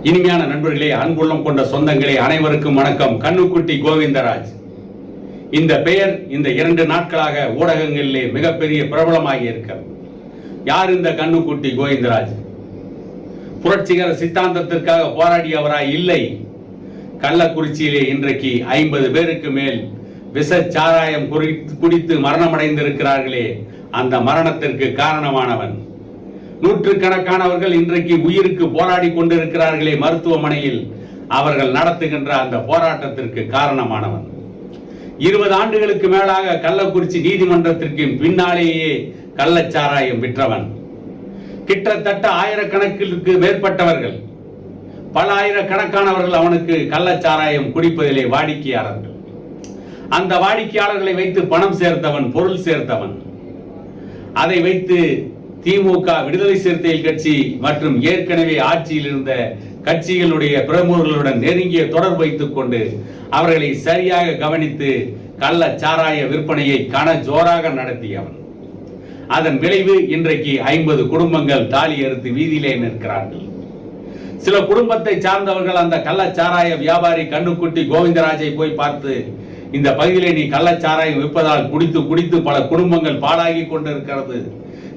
இனிமையான நண்பர்களே, அன்புள்ளம் கொண்ட சொந்தங்களே, அனைவருக்கும் வணக்கம். கண்ணுக்குட்டி கோவிந்தராஜ். இந்த பெயர் இந்த 2 நாட்களாக ஊடகங்களிலே மிகப்பெரிய பிரபலமாகி இருக்கிறது. யார் இந்த கண்ணுக்குட்டி கோவிந்தராஜ்? புரட்சிகர சித்தாந்தத்திற்காக போராடியவராய் இல்லை. கள்ளக்குறிச்சியிலே இன்றைக்கு 50 பேருக்கு மேல் விஷச்சாராயம் குடித்து மரணமடைந்திருக்கிறார்களே, அந்த மரணத்திற்கு காரணமானவன். நூற்றுக்கணக்கானவர்கள் இன்றைக்கு உயிருக்கு போராடி கொண்டிருக்கிறார்களே மருத்துவமனையில், அவர்கள் நடத்துகின்ற அந்த போராட்டத்திற்கு காரணமானவன். 20 ஆண்டுகளுக்கு மேலாக கள்ளக்குறிச்சி நீதிமன்றத்திற்கு பின்னாலேயே கள்ளச்சாராயம் விற்றவன். கிட்டத்தட்ட ஆயிரக்கணக்கிற்கு மேற்பட்டவர்கள், பல ஆயிரக்கணக்கானவர்கள் அவனுக்கு கள்ளச்சாராயம் குடிப்பதிலே வாடிக்கையாளர்கள். அந்த வாடிக்கையாளர்களை வைத்து பணம் சேர்த்தவன், பொருள் சேர்த்தவன். அதை வைத்து திமுக, விடுதலை சிறுத்தைகள் கட்சி மற்றும் ஏற்கனவே ஆட்சியில் இருந்த கட்சிகளுடைய பிரமுகர்களுடன் நெருங்கிய தொடர்பு வைத்துக் கொண்டு அவர்களை சரியாக கவனித்து கள்ளச்சாராய விற்பனையை கன ஜோராக நடத்தியவன். அதன் விளைவு இன்றைக்கு 50 குடும்பங்கள் தாலி அறுத்து வீதியிலே நிற்கிறார்கள். சில குடும்பத்தை சார்ந்தவர்கள் அந்த கள்ளச்சாராய வியாபாரி கண்ணுக்குட்டி கோவிந்தராஜை போய் பார்த்து, இந்த பகுதியிலே நீ கள்ளச்சாராயம் விற்பதால் குடித்து குடித்து பல குடும்பங்கள் பாழாகி கொண்டிருக்கிறது,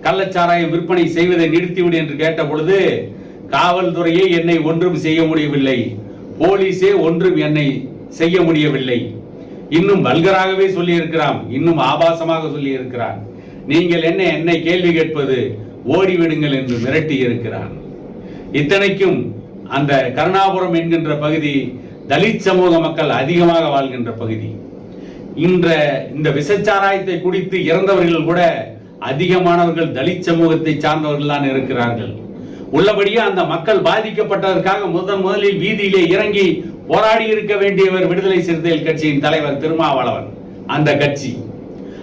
கள்ளச்சாராயம் விற்பனை செய்வதை நிறுத்திவிடு என்று கேட்ட பொழுது, காவல்துறையே என்னை ஒன்றும் செய்ய முடியவில்லை, போலீஸே ஒன்றும் என்னை செய்ய முடியவில்லை, இன்னும் வல்கராகவே சொல்லி இருக்கிறான், இன்னும் ஆபாசமாக சொல்லி இருக்கிறான், நீங்கள் என்னை கேள்வி கேட்பது, ஓடிவிடுங்கள் என்று மிரட்டி இருக்கிறான். இத்தனைக்கும் அந்த கருணாபுரம் என்கின்ற பகுதி தலித் சமூக மக்கள் அதிகமாக வாழ்கின்ற பகுதி. இந்த விஷச்சாராயத்தை குடித்து இறந்தவர்கள் கூட அதிகமானவர்கள் தலித் சமூகத்தை சார்ந்தவர்கள் தான் இருக்கிறார்கள். உள்ளபடியே அந்த மக்கள் பாதிக்கப்பட்டதற்காக முதலில் வீதியிலே இறங்கி போராடி இருக்க வேண்டியவர் விடுதலை சிறுத்தைகள் கட்சியின் தலைவர் திருமாவளவன், அந்த கட்சி.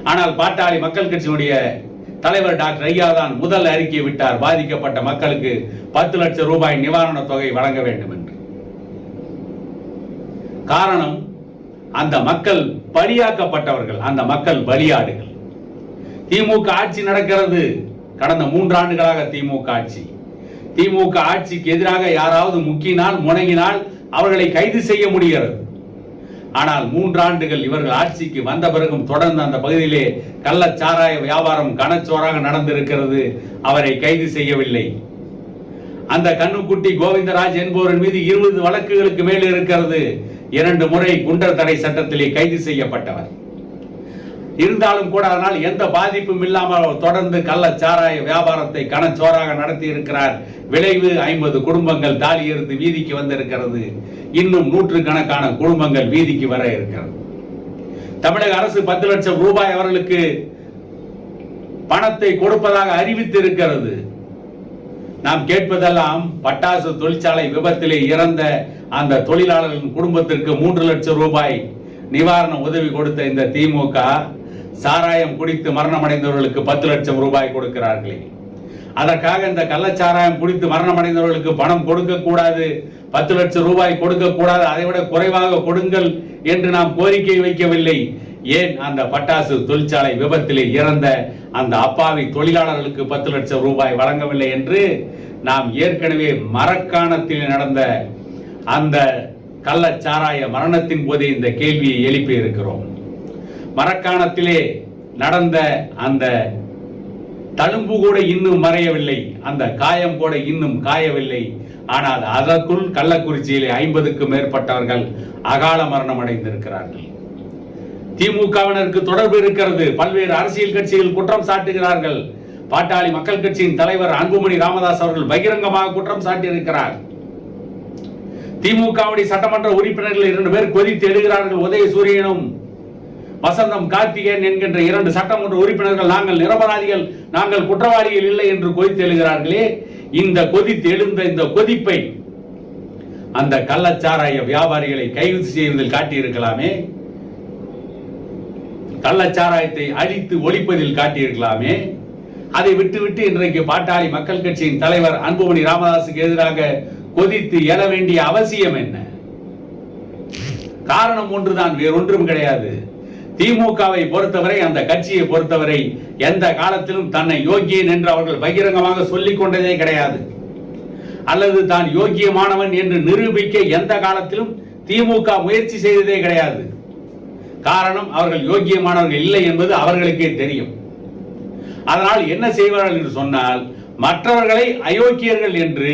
ஆனால் பாட்டாளி மக்கள் கட்சியினுடைய தலைவர் டாக்டர் ஐயா தான் முதல் அறிக்கை விட்டார், பாதிக்கப்பட்ட மக்களுக்கு 10 லட்சம் ரூபாய் நிவாரண தொகை வழங்க வேண்டும் என்று. காரணம், அந்த மக்கள் பலியாக்கப்பட்டவர்கள், அந்த மக்கள் பலியாடுகள். திமுக ஆட்சி நடக்கிறது. கடந்த 3 ஆண்டுகளாக திமுக ஆட்சிக்கு எதிராக யாராவது முக்கினால் முணங்கினால் அவர்களை கைது செய்ய முடிகிறது. ஆனால் 3 ஆண்டுகள் இவர்கள் ஆட்சிக்கு வந்த பிறகும் தொடர்ந்து அந்த பகுதியிலே கள்ளச்சாராய வியாபாரம் கனச்சோராக நடந்திருக்கிறது. அவரை கைது செய்யவில்லை. அந்த கண்ணுக்குட்டி கோவிந்தராஜ் என்பவரின் மீது 20 வழக்குகளுக்கு மேல் இருக்கிறது. 2 முறை குண்டர் தடை சட்டத்திலே கைது செய்யப்பட்டவர். இருந்தாலும் கூட அதனால் எந்த பாதிப்பும் இல்லாமல் தொடர்ந்து கள்ளச்சாராய வியாபாரத்தை கனச்சோராக நடத்தி இருக்கிறார். விளைவு 50 குடும்பங்கள் தாலி எடுத்து வீதிக்கு வந்திருக்கிறது. இன்னும் 100கணக்கான குடும்பங்கள் வீதிக்கு வர இருக்கிறது. தமிழக அரசு 10 லட்சம் ரூபாய் அவர்களுக்கு பணத்தை கொடுப்பதாக அறிவித்து இருக்கிறது. நாம் கேட்பதெல்லாம், பட்டாசு தொழிற்சாலை விபத்திலே இறந்த அந்த தொழிலாளர்களின் குடும்பத்திற்கு 3 லட்சம் ரூபாய் நிவாரண உதவி கொடுத்த இந்த திமுக, சாராயம் குடித்து மரணமடைந்தவர்களுக்கு 10 லட்சம் ரூபாய் கொடுக்கிறார்களே, அதற்காக இந்த கள்ளச்சாராயம் குடித்து மரணமடைந்தவர்களுக்கு பணம் கொடுக்க கூடாது, 10 லட்சம் ரூபாய் கொடுக்க கூடாது, அதைவிட குறைவாக கொடுங்கள் என்று நாம் கோரிக்கை வைக்கவில்லை. ஏன் அந்த பட்டாசு தொழிற்சாலை விபத்திலே இறந்த அந்த அப்பாவி தொழிலாளர்களுக்கு 10 லட்சம் ரூபாய் வழங்கவில்லை என்று நாம் ஏற்கனவே மரக்காணத்தில் நடந்த அந்த கள்ளச்சாராய மரணத்தின் போதே இந்த கேள்வியை எழுப்பி இருக்கிறோம். மரக்காணத்திலே நடந்த அந்த தழும்பு கூட இன்னும் மறையவில்லை, அந்த காயம் கூட இன்னும் காயவில்லை. ஆனால் அதற்குள் கள்ளக்குறிச்சியிலே 50க்கும் மேற்பட்டவர்கள் அகால மரணம் அடைந்திருக்கிறார்கள். திமுகவினருக்கு தொடர்பு இருக்கிறது. பல்வேறு அரசியல் கட்சிகள் குற்றம் சாட்டுகிறார்கள். பாட்டாளி மக்கள் கட்சியின் தலைவர் அன்புமணி ராமதாஸ் அவர்கள் பகிரங்கமாக குற்றம் சாட்டியிருக்கிறார். திமுகவுடைய சட்டமன்ற உறுப்பினர்கள் 2 பேர் கொதித்து எழுகிறார்கள். உதயசூரியனும் வசந்தம் கார்த்திகேயன் என்கின்ற 2 சட்டமன்ற உறுப்பினர்கள், நாங்கள் நிரபராதிகள், நாங்கள் குற்றவாளிகள் இல்லை என்று கொதித்து எழுகிறார்களே. இந்த கொதித்து எழுந்த இந்த கொதிப்பை அந்த கள்ளச்சாராய வியாபாரிகளை கைது செய்வதில் காட்டியிருக்கலாமே, கள்ளச்சாராயத்தை அழித்து ஒழிப்பதில் காட்டியிருக்கலாமே. அதை விட்டுவிட்டு இன்றைக்கு பாட்டாளி மக்கள் கட்சியின் தலைவர் அன்புமணி ராமதாஸுக்கு எதிராக கொதித்து எழ வேண்டிய அவசியம் என்ன? காரணம் ஒன்றுதான், வேறொன்றும் கிடையாது. திமுகவை பொறுத்தவரை, அந்த கட்சியை பொறுத்தவரை எந்த காலத்திலும் தன்னை யோகியன் என்று அவர்கள் பகிரங்கமாக சொல்லிக் கொண்டதே கிடையாது. அல்லது தான் யோக்கியமானவன் என்று நிரூபிக்க எந்த காலத்திலும் திமுக முயற்சி செய்ததே கிடையாது. காரணம், அவர்கள் யோக்கியமானவர்கள் இல்லை என்பது அவர்களுக்கே தெரியும். அதனால் என்ன செய்வார்கள் என்று சொன்னால், மற்றவர்களை அயோக்கியர்கள் என்று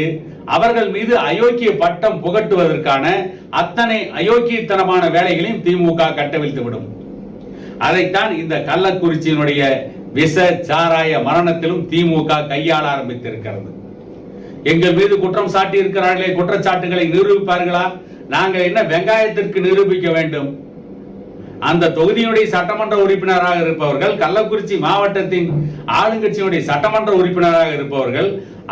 அவர்கள் மீது அயோக்கிய பட்டம் புகட்டுவதற்கான அத்தனை அயோக்கியத்தனமான வேலைகளையும் திமுக கட்டவிழ்த்துவிடும். அதைத்தான் இந்த கள்ளக்குறிச்சியினுடைய விஷ சாராய மரணத்திலும் திமுக கையாள ஆரம்பித்திருக்கிறது. எங்கள் மீது குற்றம் சாட்டி இருக்கிறார்களே, குற்றச்சாட்டுகளை நிரூபிப்பார்களா? நாங்கள் என்ன வெங்காயத்திற்கு நிரூபிக்க வேண்டும்? அந்த தொகுதியினுடைய சட்டமன்ற உறுப்பினராக இருப்பவர்கள், கள்ளக்குறிச்சி மாவட்டத்தின் ஆளுங்கட்சியினுடைய சட்டமன்ற உறுப்பினராக இருப்பவர்கள்,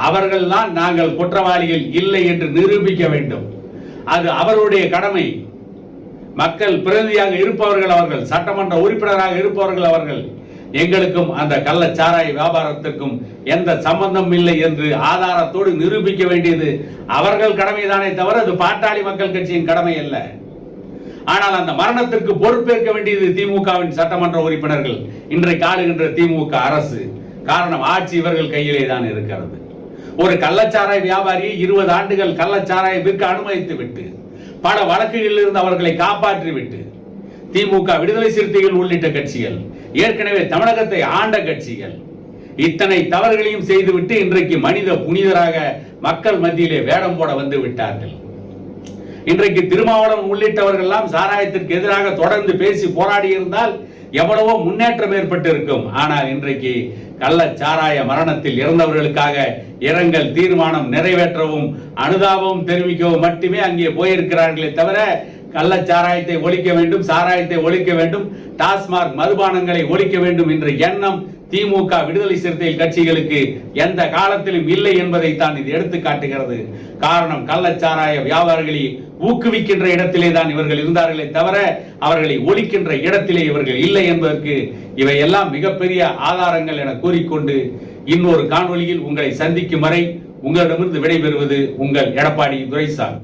அவர்கள் தான் நாங்கள் குற்றவாளிகள் இல்லை என்று நிரூபிக்க வேண்டும். அது அவருடைய கடமை. மக்கள் பிரதிநிதியாக இருப்பவர்கள் அவர்கள், சட்டமன்ற உறுப்பினராக இருப்பவர்கள் அவர்கள். எங்களுக்கும் அந்த கள்ளச்சாராய வியாபாரத்திற்கும் எந்த சம்பந்தம் இல்லை என்று ஆதாரத்தோடு நிரூபிக்க வேண்டியது அவர்கள் கடமைதானே தவிர அது பாட்டாளி மக்கள் கட்சியின் கடமை அல்ல. ஆனால் அந்த மரணத்திற்கு பொறுப்பேற்க வேண்டியது திமுகவின் சட்டமன்ற உறுப்பினர்கள், இன்றைக்கு ஆளுகின்ற திமுக அரசு. காரணம், ஆட்சி இவர்கள் கையிலே தான் இருக்கிறது. ஒரு கள்ளச்சாராய வியாபாரியை 20 ஆண்டுகள் கள்ளச்சாராய விற்க அனுமதித்து விட்டு, பல வழக்குகளில் இருந்து அவர்களை காப்பாற்றி விட்டு, திமுக, விடுதலை சிறுத்தைகள் உள்ளிட்ட கட்சிகள், ஏற்கனவே தமிழகத்தை ஆண்ட கட்சிகள் இத்தனை தவறுகளையும் செய்துவிட்டு இன்றைக்கு மனித புனிதராக மக்கள் மத்தியிலே வேடம் போட வந்து விட்டார்கள். இன்றைக்கு திருமாவளவன் உள்ளிட்டவர்கள் எல்லாம் சாராயத்திற்கு எதிராக தொடர்ந்து பேசி போராடி இருந்தால் எவ்வளவோ முன்னேற்றம் ஏற்பட்டு இருக்கும். ஆனால் இன்றைக்கு கள்ளச்சாராய மரணத்தில் இறந்தவர்களுக்காக இரங்கல் தீர்மானம் நிறைவேற்றவும் அனுதாபம் தெரிவிக்கவும் மட்டுமே அங்கே போயிருக்கிறார்களே தவிர கள்ளச்சாராயத்தை ஒழிக்க வேண்டும், சாராயத்தை ஒழிக்க வேண்டும், டாஸ்மாக் மதுபானங்களை ஒழிக்க வேண்டும் என்ற எண்ணம் திமுக, விடுதலை சிறுத்தைகள் கட்சிகளுக்கு எந்த காலத்திலும் இல்லை என்பதைத்தான் இது எடுத்து காட்டுகிறது. காரணம், கள்ளச்சாராய வியாபாரிகளை ஊக்குவிக்கின்ற இடத்திலே தான் இவர்கள் இருந்தார்களே தவிர அவர்களை ஒழிக்கின்ற இடத்திலே இவர்கள் இல்லை என்பதற்கு இவையெல்லாம் மிகப்பெரிய ஆதாரங்கள் என கூறிக்கொண்டு இன்னொரு காணொளியில் உங்களை சந்திக்கும் வரை உங்களிடமிருந்து விடைபெறுவது உங்கள் எடப்பாடி துரைசாமி.